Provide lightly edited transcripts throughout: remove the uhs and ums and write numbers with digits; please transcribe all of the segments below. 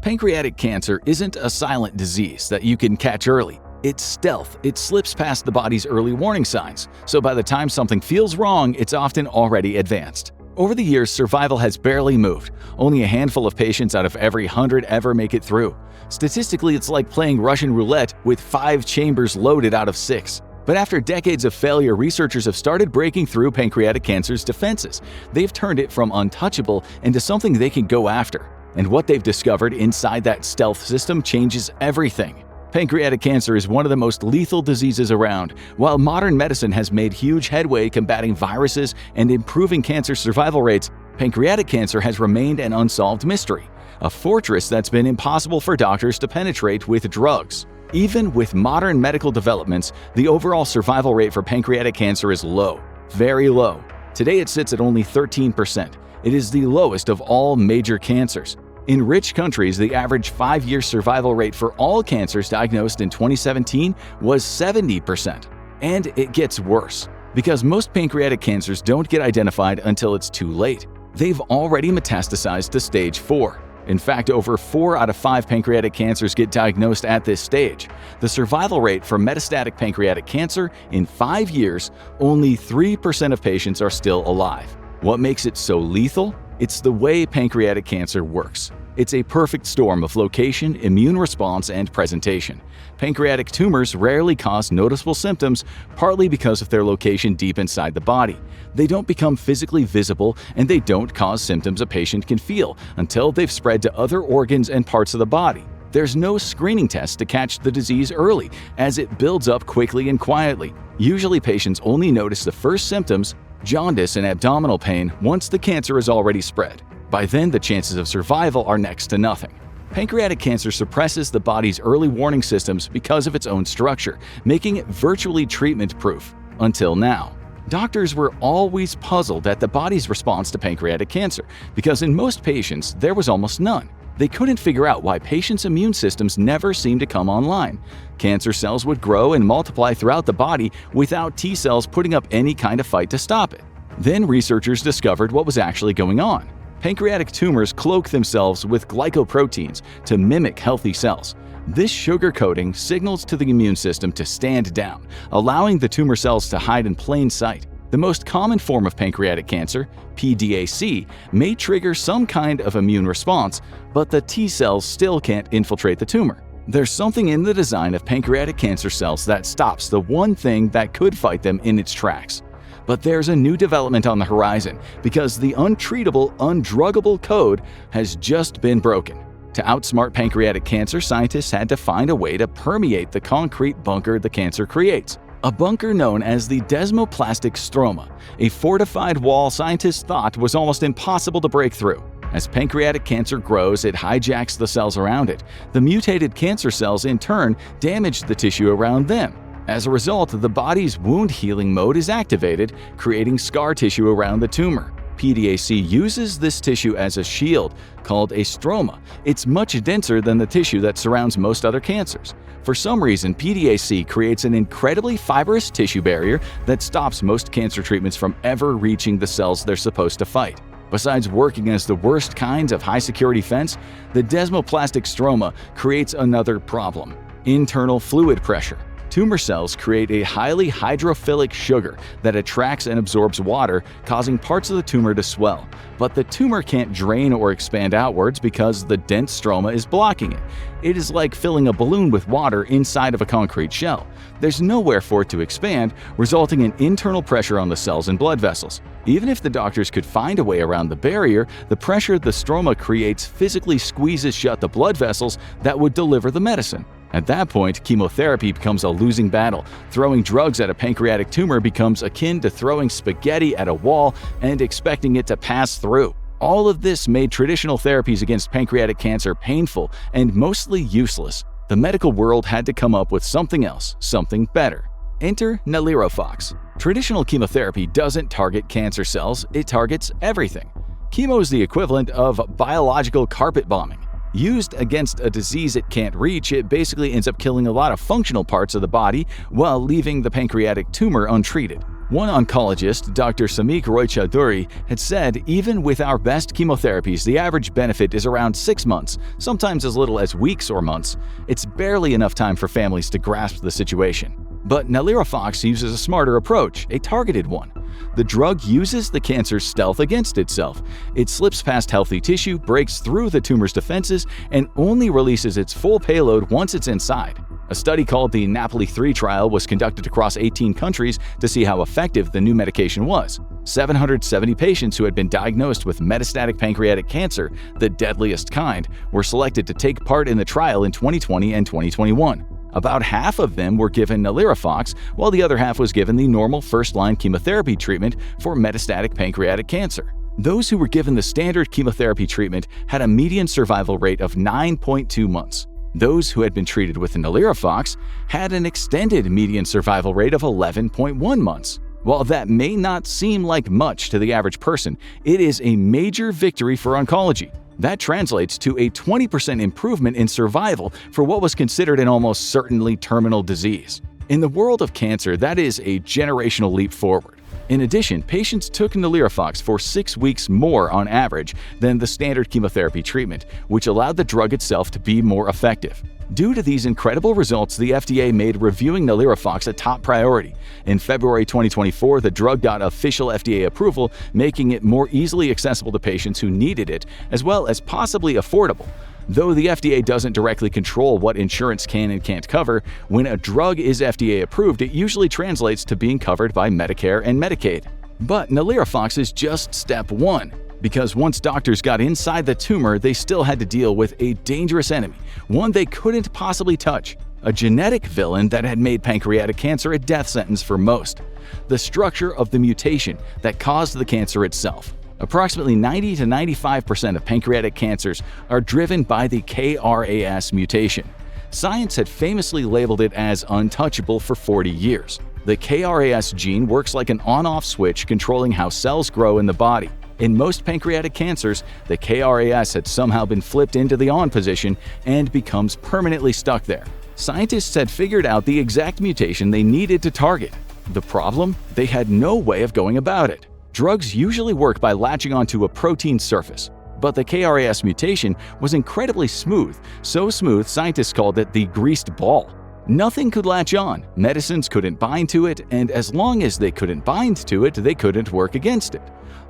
Pancreatic cancer isn't a silent disease that you can catch early. It's stealth. It slips past the body's early warning signs, so by the time something feels wrong, it's often already advanced. Over the years, survival has barely moved. Only a handful of patients out of every 100 ever make it through. Statistically, it's like playing Russian roulette with 5 chambers loaded out of 6. But after decades of failure, researchers have started breaking through pancreatic cancer's defenses. They've turned it from untouchable into something they can go after. And what they've discovered inside that stealth system changes everything. Pancreatic cancer is one of the most lethal diseases around. While modern medicine has made huge headway combating viruses and improving cancer survival rates, pancreatic cancer has remained an unsolved mystery, a fortress that's been impossible for doctors to penetrate with drugs. Even with modern medical developments, the overall survival rate for pancreatic cancer is low, very low. Today it sits at only 13%. It is the lowest of all major cancers. In rich countries, the average 5-year survival rate for all cancers diagnosed in 2017 was 70%. And it gets worse, because most pancreatic cancers don't get identified until it's too late. They've already metastasized to stage 4. In fact, over 4 out of 5 pancreatic cancers get diagnosed at this stage. The survival rate for metastatic pancreatic cancer in 5 years, only 3% of patients are still alive. What makes it so lethal? It's the way pancreatic cancer works. It's a perfect storm of location, immune response, and presentation. Pancreatic tumors rarely cause noticeable symptoms, partly because of their location deep inside the body. They don't become physically visible, and they don't cause symptoms a patient can feel until they've spread to other organs and parts of the body. There's no screening test to catch the disease early, as it builds up quickly and quietly. Usually patients only notice the first symptoms, jaundice and abdominal pain, once the cancer is already spread. By then, the chances of survival are next to nothing. Pancreatic cancer suppresses the body's early warning systems because of its own structure, making it virtually treatment-proof. Until now. Doctors were always puzzled at the body's response to pancreatic cancer, because in most patients, there was almost none. They couldn't figure out why patients' immune systems never seemed to come online. Cancer cells would grow and multiply throughout the body without T cells putting up any kind of fight to stop it. Then researchers discovered what was actually going on. Pancreatic tumors cloak themselves with glycoproteins to mimic healthy cells. This sugar coating signals to the immune system to stand down, allowing the tumor cells to hide in plain sight. The most common form of pancreatic cancer, PDAC, may trigger some kind of immune response, but the T cells still can't infiltrate the tumor. There's something in the design of pancreatic cancer cells that stops the one thing that could fight them in its tracks. But there's a new development on the horizon, because the untreatable, undruggable code has just been broken. To outsmart pancreatic cancer, scientists had to find a way to permeate the concrete bunker the cancer creates. A bunker known as the desmoplastic stroma, a fortified wall scientists thought was almost impossible to break through. As pancreatic cancer grows, it hijacks the cells around it. The mutated cancer cells, in turn, damage the tissue around them. As a result, the body's wound healing mode is activated, creating scar tissue around the tumor. PDAC uses this tissue as a shield, called a stroma. It's much denser than the tissue that surrounds most other cancers. For some reason, PDAC creates an incredibly fibrous tissue barrier that stops most cancer treatments from ever reaching the cells they're supposed to fight. Besides working as the worst kinds of high-security fence, the desmoplastic stroma creates another problem: internal fluid pressure. Tumor cells create a highly hydrophilic sugar that attracts and absorbs water, causing parts of the tumor to swell. But the tumor can't drain or expand outwards because the dense stroma is blocking it. It is like filling a balloon with water inside of a concrete shell. There's nowhere for it to expand, resulting in internal pressure on the cells and blood vessels. Even if the doctors could find a way around the barrier, the pressure the stroma creates physically squeezes shut the blood vessels that would deliver the medicine. At that point, chemotherapy becomes a losing battle. Throwing drugs at a pancreatic tumor becomes akin to throwing spaghetti at a wall and expecting it to pass through. All of this made traditional therapies against pancreatic cancer painful and mostly useless. The medical world had to come up with something else, something better. Enter NALIRIFOX. Traditional chemotherapy doesn't target cancer cells, it targets everything. Chemo is the equivalent of biological carpet bombing. Used against a disease it can't reach, it basically ends up killing a lot of functional parts of the body while leaving the pancreatic tumor untreated. One oncologist, Dr. Samik Roy-Chaudhuri, had said, "Even with our best chemotherapies, the average benefit is around 6 months, sometimes as little as weeks or months. It's barely enough time for families to grasp the situation." But NALIRIFOX uses a smarter approach, a targeted one. The drug uses the cancer's stealth against itself. It slips past healthy tissue, breaks through the tumor's defenses, and only releases its full payload once it's inside. A study called the NAPOLI-3 trial was conducted across 18 countries to see how effective the new medication was. 770 patients who had been diagnosed with metastatic pancreatic cancer, the deadliest kind, were selected to take part in the trial in 2020 and 2021. About half of them were given NALIRIFOX, while the other half was given the normal first-line chemotherapy treatment for metastatic pancreatic cancer. Those who were given the standard chemotherapy treatment had a median survival rate of 9.2 months. Those who had been treated with NALIRIFOX had an extended median survival rate of 11.1 months. While that may not seem like much to the average person, it is a major victory for oncology. That translates to a 20% improvement in survival for what was considered an almost certainly terminal disease. In the world of cancer, that is a generational leap forward. In addition, patients took NALIRIFOX for 6 weeks more on average than the standard chemotherapy treatment, which allowed the drug itself to be more effective. Due to these incredible results, the FDA made reviewing NALIRIFOX a top priority. In February 2024, the drug got official FDA approval, making it more easily accessible to patients who needed it, as well as possibly affordable. Though the FDA doesn't directly control what insurance can and can't cover, when a drug is FDA approved, it usually translates to being covered by Medicare and Medicaid. But NALIRIFOX is just step one, because once doctors got inside the tumor, they still had to deal with a dangerous enemy, one they couldn't possibly touch, a genetic villain that had made pancreatic cancer a death sentence for most: the structure of the mutation that caused the cancer itself. Approximately 90 to 95% of pancreatic cancers are driven by the KRAS mutation. Science had famously labeled it as untouchable for 40 years. The KRAS gene works like an on-off switch controlling how cells grow in the body. In most pancreatic cancers, the KRAS had somehow been flipped into the on position and becomes permanently stuck there. Scientists had figured out the exact mutation they needed to target. The problem? They had no way of going about it. Drugs usually work by latching onto a protein surface, but the KRAS mutation was incredibly smooth, so smooth scientists called it the greased ball. Nothing could latch on, medicines couldn't bind to it, and as long as they couldn't bind to it, they couldn't work against it.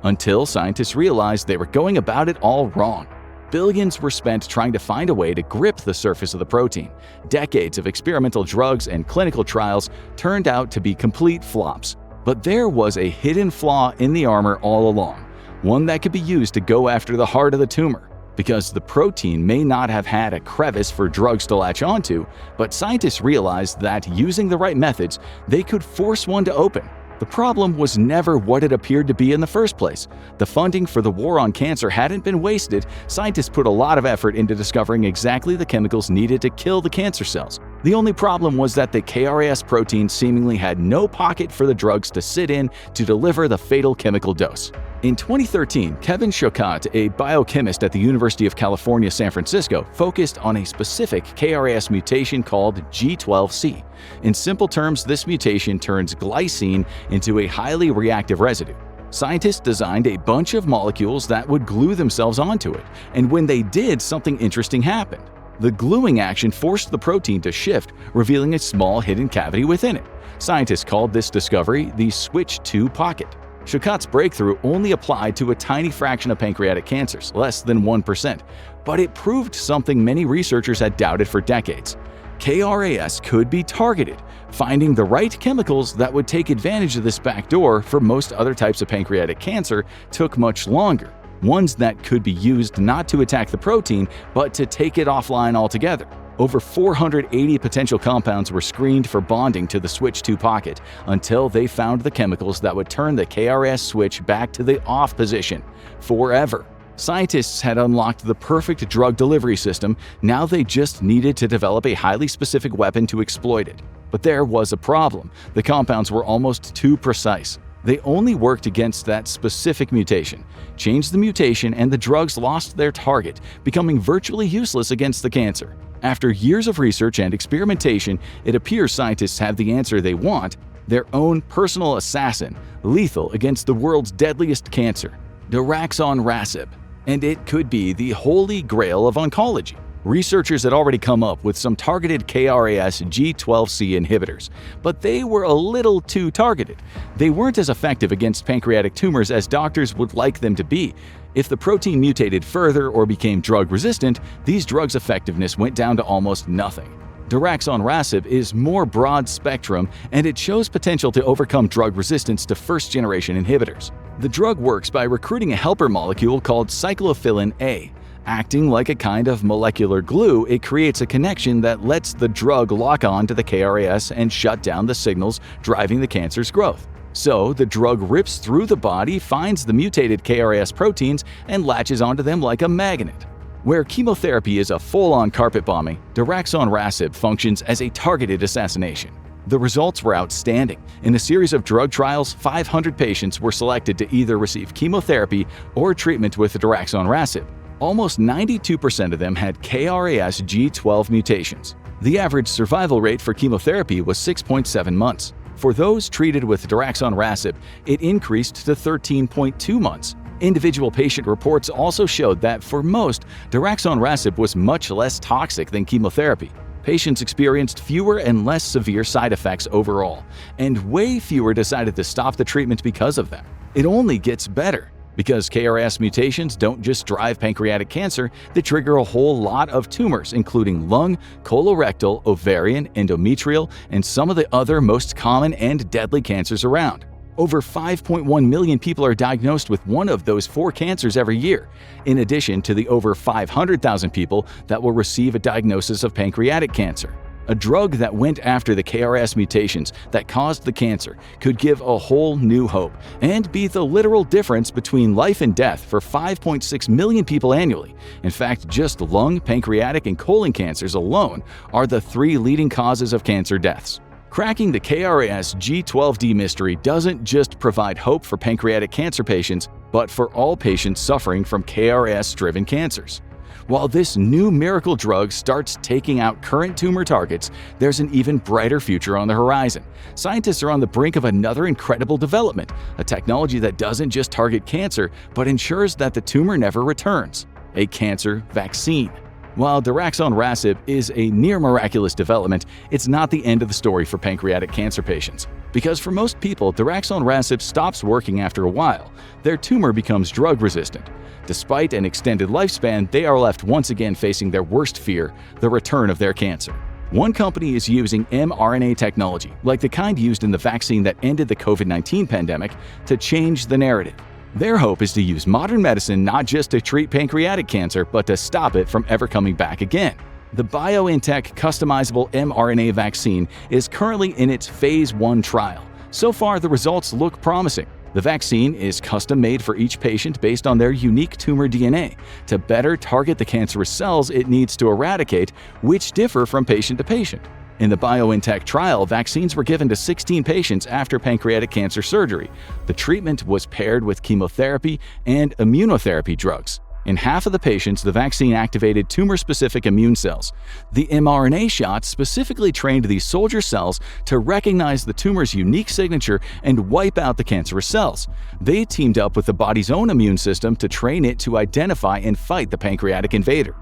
Until scientists realized they were going about it all wrong. Billions were spent trying to find a way to grip the surface of the protein. Decades of experimental drugs and clinical trials turned out to be complete flops. But there was a hidden flaw in the armor all along, one that could be used to go after the heart of the tumor. Because the protein may not have had a crevice for drugs to latch onto, but scientists realized that using the right methods, they could force one to open. The problem was never what it appeared to be in the first place. The funding for the war on cancer hadn't been wasted. Scientists put a lot of effort into discovering exactly the chemicals needed to kill the cancer cells. The only problem was that the KRAS protein seemingly had no pocket for the drugs to sit in to deliver the fatal chemical dose. In 2013, Kevin Choquette, a biochemist at the University of California, San Francisco, focused on a specific KRAS mutation called G12C. In simple terms, this mutation turns glycine into a highly reactive residue. Scientists designed a bunch of molecules that would glue themselves onto it, and when they did, something interesting happened. The gluing action forced the protein to shift, revealing a small hidden cavity within it. Scientists called this discovery the switch II pocket. Choquette's breakthrough only applied to a tiny fraction of pancreatic cancers, less than 1%, but it proved something many researchers had doubted for decades. KRAS could be targeted. Finding the right chemicals that would take advantage of this backdoor for most other types of pancreatic cancer took much longer. Ones that could be used not to attack the protein, but to take it offline altogether. Over 480 potential compounds were screened for bonding to the switch II pocket until they found the chemicals that would turn the KRAS switch back to the off position forever. Scientists had unlocked the perfect drug delivery system. Now they just needed to develop a highly specific weapon to exploit it. But there was a problem. The compounds were almost too precise. They only worked against that specific mutation. Change the mutation and the drugs lost their target, becoming virtually useless against the cancer. After years of research and experimentation, it appears scientists have the answer they want. their own personal assassin, lethal against the world's deadliest cancer, Daraxonrasib. And it could be the holy grail of oncology. Researchers had already come up with some targeted KRAS G12C inhibitors, but they were a little too targeted. They weren't as effective against pancreatic tumors as doctors would like them to be. If the protein mutated further or became drug-resistant, these drugs' effectiveness went down to almost nothing. Daraxonrasib is more broad-spectrum, and it shows potential to overcome drug resistance to first-generation inhibitors. The drug works by recruiting a helper molecule called cyclophilin A. Acting like a kind of molecular glue, it creates a connection that lets the drug lock on to the KRAS and shut down the signals driving the cancer's growth. So, the drug rips through the body, finds the mutated KRAS proteins, and latches onto them like a magnet. Where chemotherapy is a full-on carpet bombing, Daraxonrasib functions as a targeted assassination. The results were outstanding. In a series of drug trials, 500 patients were selected to either receive chemotherapy or treatment with Daraxonrasib. Almost 92% of them had KRAS G12 mutations. The average survival rate for chemotherapy was 6.7 months. For those treated with Daraxonrasib, it increased to 13.2 months. Individual patient reports also showed that for most, Daraxonrasib was much less toxic than chemotherapy. Patients experienced fewer and less severe side effects overall, and way fewer decided to stop the treatment because of them. It only gets better. Because KRAS mutations don't just drive pancreatic cancer, they trigger a whole lot of tumors, including lung, colorectal, ovarian, endometrial, and some of the other most common and deadly cancers around. Over 5.1 million people are diagnosed with one of those 4 cancers every year, in addition to the over 500,000 people that will receive a diagnosis of pancreatic cancer. A drug that went after the KRAS mutations that caused the cancer could give a whole new hope and be the literal difference between life and death for 5.6 million people annually. In fact, just lung, pancreatic, and colon cancers alone are the 3 leading causes of cancer deaths. Cracking the KRAS G12D mystery doesn't just provide hope for pancreatic cancer patients, but for all patients suffering from KRAS-driven cancers. While this new miracle drug starts taking out current tumor targets, there's an even brighter future on the horizon. Scientists are on the brink of another incredible development, a technology that doesn't just target cancer, but ensures that the tumor never returns: a cancer vaccine. While Daraxonrasib is a near-miraculous development, it's not the end of the story for pancreatic cancer patients. Because for most people, Daraxonrasib stops working after a while. Their tumor becomes drug-resistant. Despite an extended lifespan, they are left once again facing their worst fear: the return of their cancer. One company is using mRNA technology, like the kind used in the vaccine that ended the COVID-19 pandemic, to change the narrative. Their hope is to use modern medicine not just to treat pancreatic cancer, but to stop it from ever coming back again. The BioNTech customizable mRNA vaccine is currently in its Phase 1 trial. So far, the results look promising. The vaccine is custom-made for each patient based on their unique tumor DNA to better target the cancerous cells it needs to eradicate, which differ from patient to patient. In the BioNTech trial, vaccines were given to 16 patients after pancreatic cancer surgery. The treatment was paired with chemotherapy and immunotherapy drugs. In half of the patients, the vaccine activated tumor-specific immune cells. The mRNA shots specifically trained these soldier cells to recognize the tumor's unique signature and wipe out the cancerous cells. They teamed up with the body's own immune system to train it to identify and fight the pancreatic invader.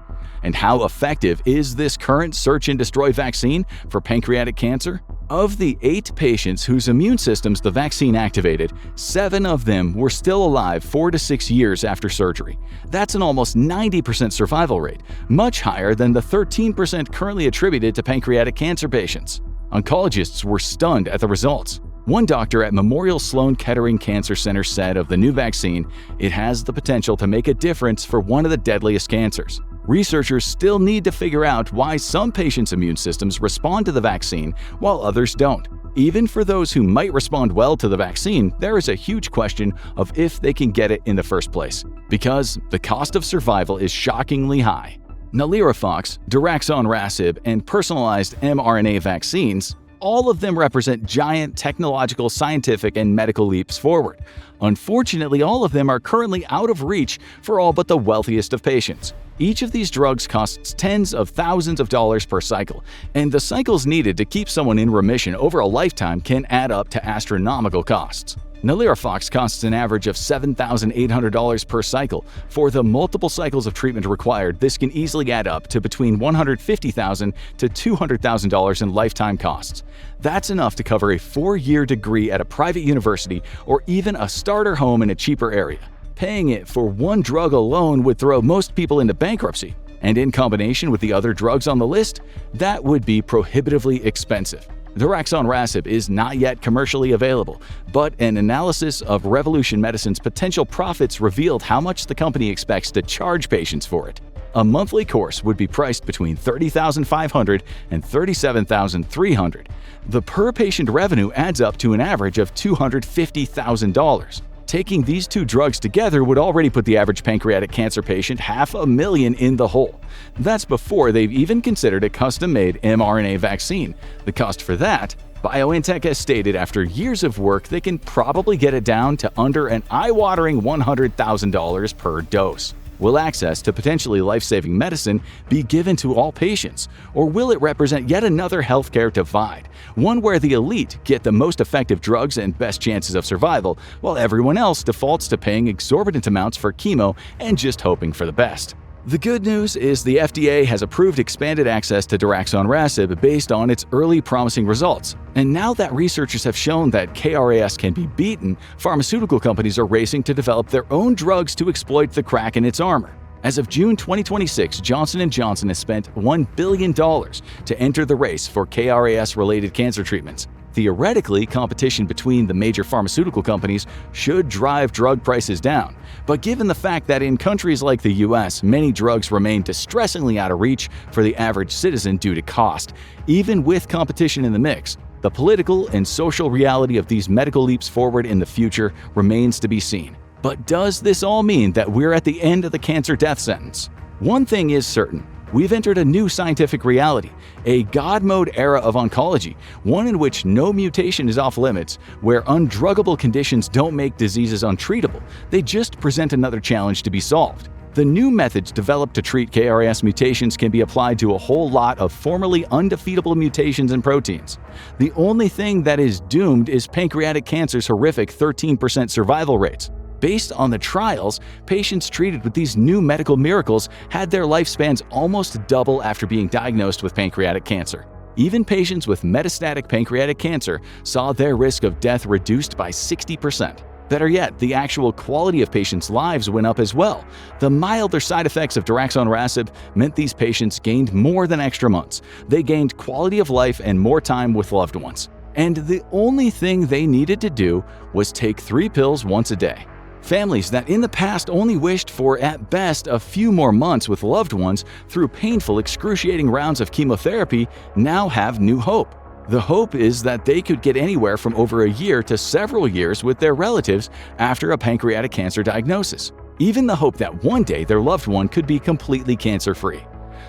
And how effective is this current search and destroy vaccine for pancreatic cancer? Of the 8 patients whose immune systems the vaccine activated, 7 of them were still alive 4 to 6 years after surgery. That's an almost 90% survival rate, much higher than the 13% currently attributed to pancreatic cancer patients. Oncologists were stunned at the results. One doctor at Memorial Sloan Kettering Cancer Center said of the new vaccine, "It has the potential to make a difference for one of the deadliest cancers." Researchers still need to figure out why some patients' immune systems respond to the vaccine while others don't. Even for those who might respond well to the vaccine, there is a huge question of if they can get it in the first place, because the cost of survival is shockingly high. NALIRIFOX, Daraxonrasib, and personalized mRNA vaccines All of them represent giant technological, scientific, and medical leaps forward. Unfortunately, all of them are currently out of reach for all but the wealthiest of patients. Each of these drugs costs tens of thousands of dollars per cycle, and the cycles needed to keep someone in remission over a lifetime can add up to astronomical costs. NALIRIFOX costs an average of $7,800 per cycle. For the multiple cycles of treatment required, this can easily add up to between $150,000 to $200,000 in lifetime costs. That's enough to cover a 4-year degree at a private university or even a starter home in a cheaper area. Paying it for one drug alone would throw most people into bankruptcy, and in combination with the other drugs on the list, that would be prohibitively expensive. Daraxonrasib is not yet commercially available, but an analysis of Revolution Medicine's potential profits revealed how much the company expects to charge patients for it. A monthly course would be priced between $30,500 and $37,300. The per-patient revenue adds up to an average of $250,000. Taking these two drugs together would already put the average pancreatic cancer patient $500,000 in the hole. That's before they've even considered a custom-made mRNA vaccine. The cost for that, BioNTech has stated after years of work they can probably get it down to under an eye-watering $100,000 per dose. Will access to potentially life-saving medicine be given to all patients, or will it represent yet another healthcare divide, one where the elite get the most effective drugs and best chances of survival, while everyone else defaults to paying exorbitant amounts for chemo and just hoping for the best? The good news is the FDA has approved expanded access to Daraxonrasib based on its early promising results. And now that researchers have shown that KRAS can be beaten, pharmaceutical companies are racing to develop their own drugs to exploit the crack in its armor. As of June 2026, Johnson & Johnson has spent $1 billion to enter the race for KRAS-related cancer treatments. Theoretically, competition between the major pharmaceutical companies should drive drug prices down. But given the fact that in countries like the US, many drugs remain distressingly out of reach for the average citizen due to cost, even with competition in the mix, the political and social reality of these medical leaps forward in the future remains to be seen. But does this all mean that we're at the end of the cancer death sentence? One thing is certain. We've entered a new scientific reality, a God mode era of oncology, one in which no mutation is off limits, where undruggable conditions don't make diseases untreatable, they just present another challenge to be solved. The new methods developed to treat KRAS mutations can be applied to a whole lot of formerly undefeatable mutations and proteins. The only thing that is doomed is pancreatic cancer's horrific 13% survival rates. Based on the trials, patients treated with these new medical miracles had their lifespans almost double after being diagnosed with pancreatic cancer. Even patients with metastatic pancreatic cancer saw their risk of death reduced by 60%. Better yet, the actual quality of patients' lives went up as well. The milder side effects of Daraxonrasib meant these patients gained more than extra months. They gained quality of life and more time with loved ones. And the only thing they needed to do was take 3 pills once a day. Families that in the past only wished for, at best, a few more months with loved ones through painful, excruciating rounds of chemotherapy now have new hope. The hope is that they could get anywhere from over a year to several years with their relatives after a pancreatic cancer diagnosis. Even the hope that one day their loved one could be completely cancer-free.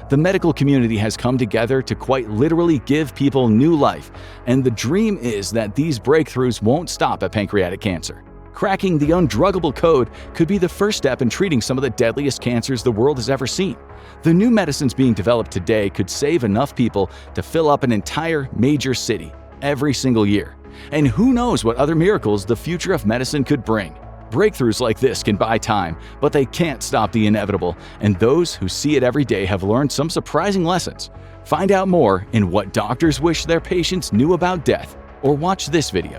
The medical community has come together to quite literally give people new life, and the dream is that these breakthroughs won't stop at pancreatic cancer. Cracking the undruggable code could be the first step in treating some of the deadliest cancers the world has ever seen. The new medicines being developed today could save enough people to fill up an entire major city every single year. And who knows what other miracles the future of medicine could bring. Breakthroughs like this can buy time, but they can't stop the inevitable, and those who see it every day have learned some surprising lessons. Find out more in What Doctors Wish Their Patients Knew About Death, or watch this video.